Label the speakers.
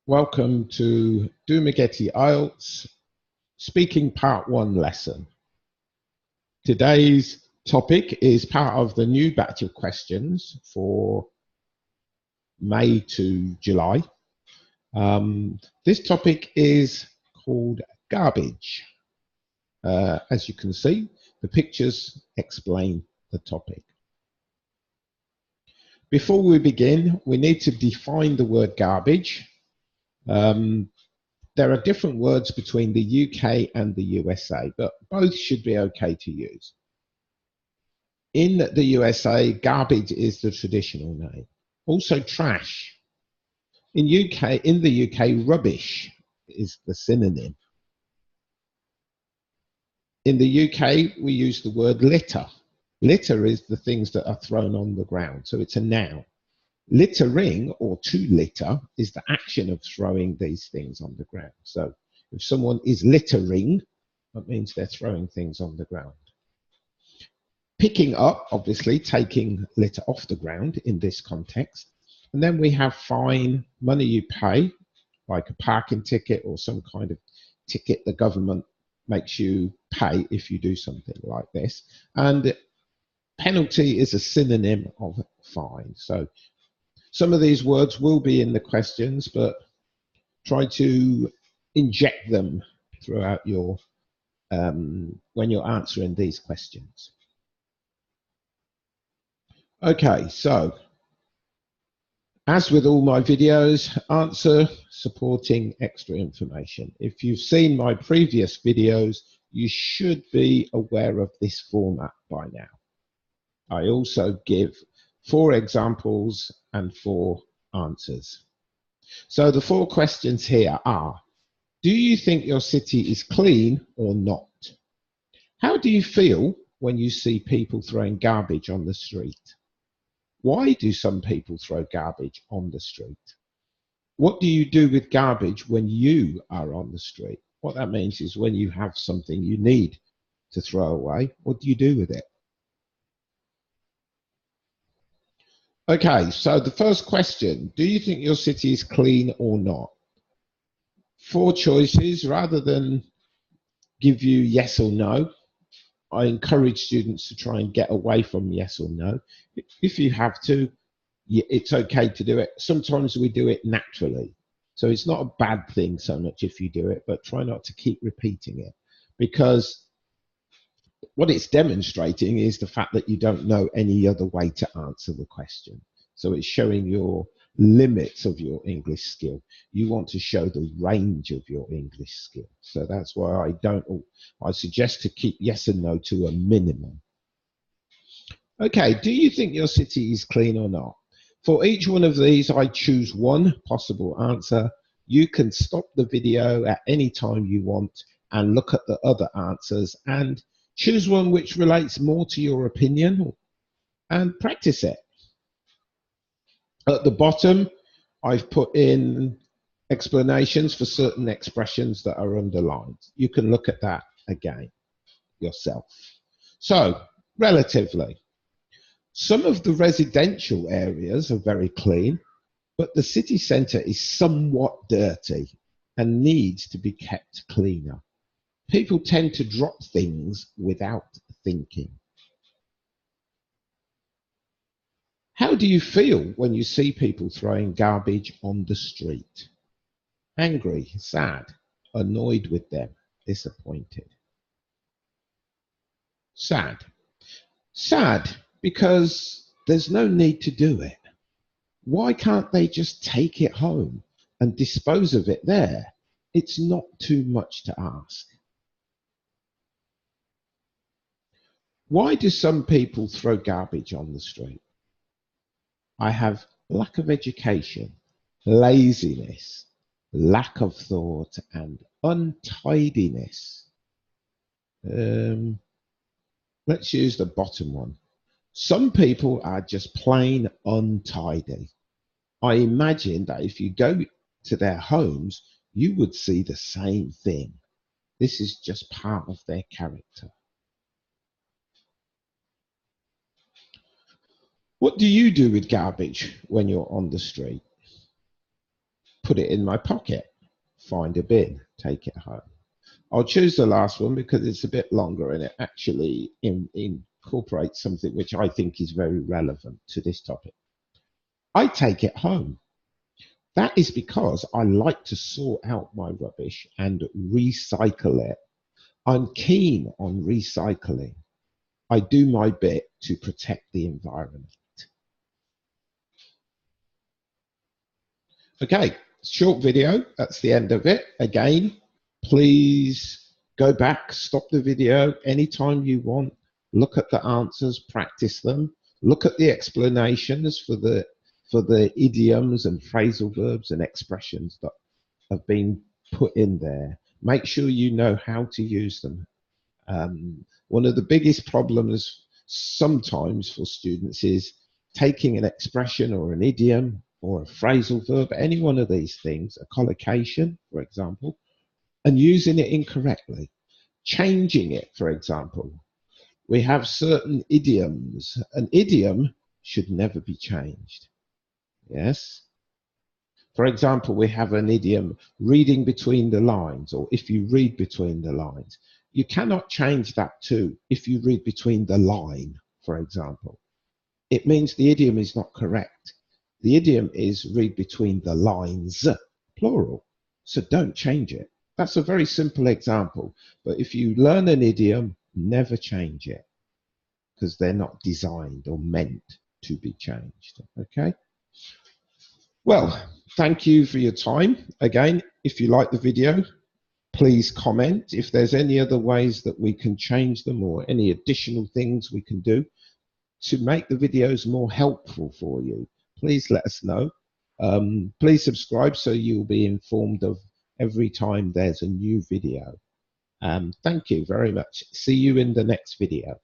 Speaker 1: Welcome to Dumagetti IELTS Speaking Part 1 lesson. Today's topic is part of the new batch of questions for May to July. This topic is called garbage. As you can see, the pictures explain the topic. Before we begin, we need to define the word garbage. There are different words between the UK and the USA, but both should be okay to use. In the USA, garbage is the traditional name. Also trash. In the UK, rubbish is the synonym. In the UK, we use the word litter. Litter is the things that are thrown on the ground, so it's a noun. Littering, or to litter, is the action of throwing these things on the ground. So if someone is littering, that means they're throwing things on the ground. Picking up, obviously, taking litter off the ground in this context. And then we have fine, money you pay, like a parking ticket or some kind of ticket the government makes you pay if you do something like this. And penalty is a synonym of fine. So some of these words will be in the questions, but try to inject them throughout your when you're answering these questions. Okay, so as with all my videos, answer supporting extra information. If you've seen my previous videos, you should be aware of this format by now. I also give 4 examples and 4 answers. So the 4 questions here are: do you think your city is clean or not? How do you feel when you see people throwing garbage on the street? Why do some people throw garbage on the street? What do you do with garbage when you are on the street? What that means is when you have something you need to throw away, what do you do with it? Okay, so the first question, do you think your city is clean or not? 4 choices. Rather than give you yes or no, I encourage students to try and get away from yes or no. If you have to, it's okay to do it. Sometimes we do it naturally. So it's not a bad thing so much if you do it, but try not to keep repeating it, because what it's demonstrating is the fact that you don't know any other way to answer the question. So it's showing your limits of your English skill. You want to show the range of your English skill. So that's why I suggest to keep yes and no to a minimum. Okay, do you think your city is clean or not? For each one of these, I choose one possible answer. You can stop the video at any time you want and look at the other answers and choose one which relates more to your opinion and practice it. At the bottom, I've put in explanations for certain expressions that are underlined. You can look at that again yourself. So, relatively, some of the residential areas are very clean, but the city centre is somewhat dirty and needs to be kept cleaner. People tend to drop things without thinking. How do you feel when you see people throwing garbage on the street? Angry, sad, annoyed with them, disappointed. Sad. Sad because there's no need to do it. Why can't they just take it home and dispose of it there? It's not too much to ask. Why do some people throw garbage on the street? I have lack of education, laziness, lack of thought, and untidiness. Let's use the bottom one. Some people are just plain untidy. I imagine that if you go to their homes, you would see the same thing. This is just part of their character. What do you do with garbage when you're on the street? put it in my pocket, find a bin, take it home. I'll choose the last one because it's a bit longer and it actually incorporates something which I think is very relevant to this topic. I take it home. That is because I like to sort out my rubbish and recycle it. I'm keen on recycling. I do my bit to protect the environment. Okay, short video. That's the end of it. Again, please go back, stop the video anytime you want. Look at the answers, practice them. Look at the explanations for the idioms and phrasal verbs and expressions that have been put in there. Make sure you know how to use them. One of the biggest problems sometimes for students is taking an expression or an idiom or a phrasal verb, any one of these things, a collocation, for example, and using it incorrectly. Changing it, for example. We have certain idioms. An idiom should never be changed. Yes? For example, we have an idiom, reading between the lines, or if you read between the lines. You cannot change that to if you read between the line, for example. It means the idiom is not correct. The idiom is read between the lines, plural. So don't change it. That's a very simple example. But if you learn an idiom, never change it because they're not designed or meant to be changed. Okay? Well, thank you for your time. Again, if you like the video, please comment. If there's any other ways that we can change them or any additional things we can do to make the videos more helpful for you, please let us know. Please subscribe so you'll be informed of every time there's a new video. Thank you very much. See you in the next video.